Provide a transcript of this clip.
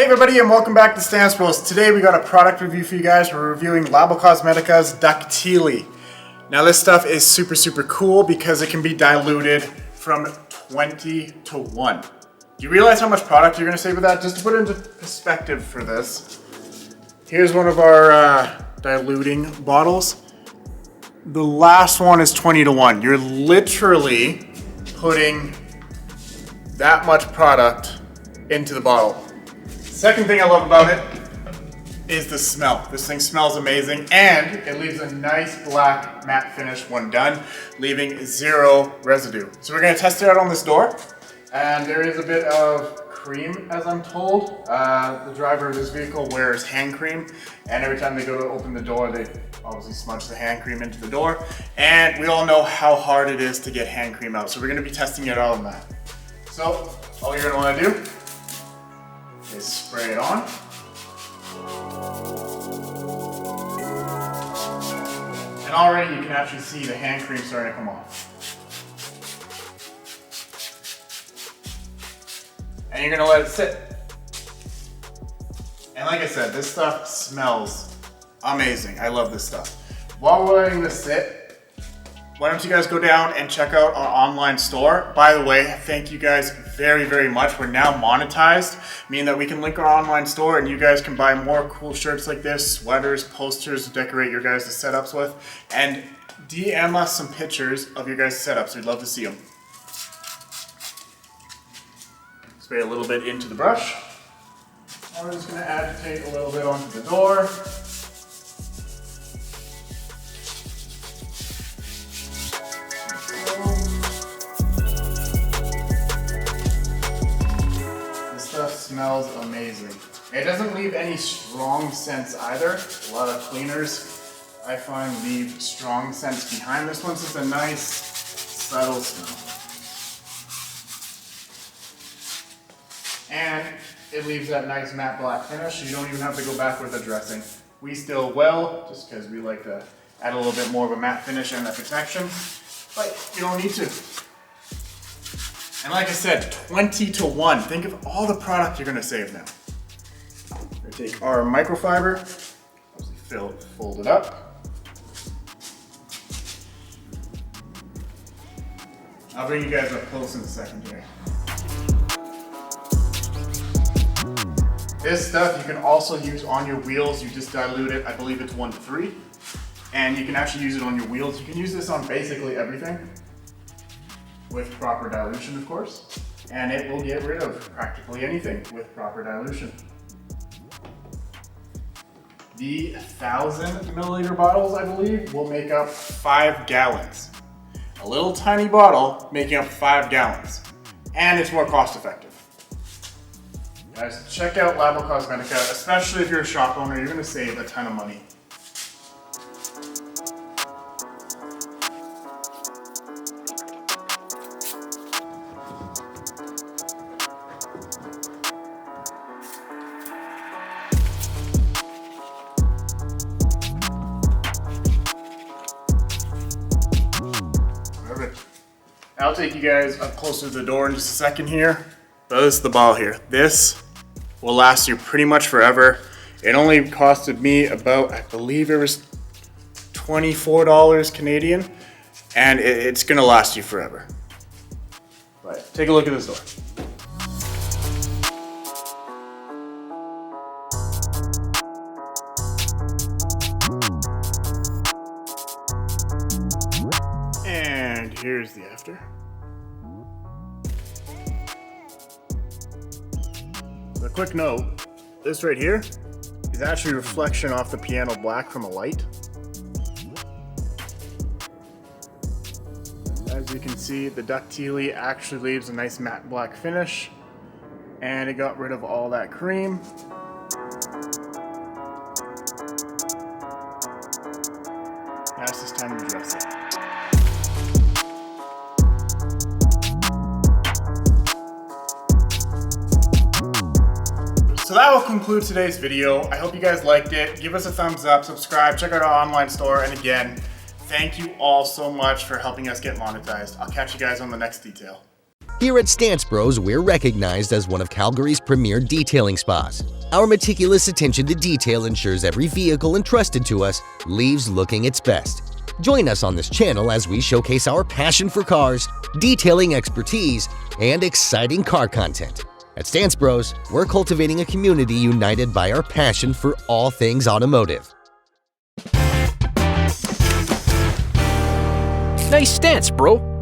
Hey everybody, and welcome back to Stan's Pros. Today we got a product review for you guys. We're reviewing Labocosmetica's Ductile. Now this stuff is super cool because it can be diluted from 20 to 1. Do you realize how much product you're going to save with that? Just to put it into perspective for this, here's one of our diluting bottles. The last one is 20 to 1. You're literally putting that much product into the bottle. Second thing I love about it is the smell. This thing smells amazing, and it leaves a nice black matte finish when done, leaving zero residue. So we're gonna test it out on this door, and there is a bit of cream, as I'm told. The driver of this vehicle wears hand cream, and every time they go to open the door, they obviously smudge the hand cream into the door, and we all know how hard it is to get hand cream out. So we're gonna be testing it out on that. So all you're gonna wanna do is spray it on. And already you can actually see the hand cream starting to come off. And you're gonna let it sit. And like I said, this stuff smells amazing. I love this stuff. While we're letting this sit, why don't you guys go down and check out our online store. By the way, thank you guys very much. We're now monetized, meaning that we can link our online store and you guys can buy more cool shirts like this, sweaters, posters to decorate your guys' setups with, and DM us some pictures of your guys' setups. We'd love to see them. Spray a little bit into the brush. Now we're just going to agitate a little bit onto the door. Smells amazing. It doesn't leave any strong scents either. A lot of cleaners, I find, leave strong scents behind. This one's just a nice, subtle smell. And it leaves that nice matte black finish, so you don't even have to go back with the dressing. We still will, just because we like to add a little bit more of a matte finish and that protection, but you don't need to. And like I said, 20 to 1. Think of all the product you're gonna save now. We're gonna take our microfiber, fold it up. I'll bring you guys up close in a second here. This stuff you can also use on your wheels. You just dilute it, I believe it's 1 to 3. And you can actually use it on your wheels. You can use this on basically everything, with proper dilution, of course, and it will get rid of practically anything with proper dilution. The 1,000 milliliter bottles, I believe, will make up 5 gallons. A little tiny bottle making up 5 gallons, and it's more cost effective. Guys, check out Labocosmetica, especially if you're a shop owner. You're gonna save a ton of money. I'll take you guys up closer to the door in just a second here. But this is the bottle here. This will last you pretty much forever. It only costed me about, I believe it was $24 Canadian, and it's gonna last you forever. But take a look at this door. And here's the after. A quick note, this right here is actually a reflection off the piano black from a light. As you can see, the Ductile actually leaves a nice matte black finish, and it got rid of all that cream. Now it's just time to dress it. So that will conclude today's video. I hope you guys liked it. Give us a thumbs up, subscribe, check out our online store, and again, thank you all so much for helping us get monetized. I'll catch you guys on the next detail. Here at Stance Bros, we're recognized as one of Calgary's premier detailing spas. Our meticulous attention to detail ensures every vehicle entrusted to us leaves looking its best. Join us on this channel as we showcase our passion for cars, detailing expertise, and exciting car content. At Stance Bros, we're cultivating a community united by our passion for all things automotive. Nice stance, bro.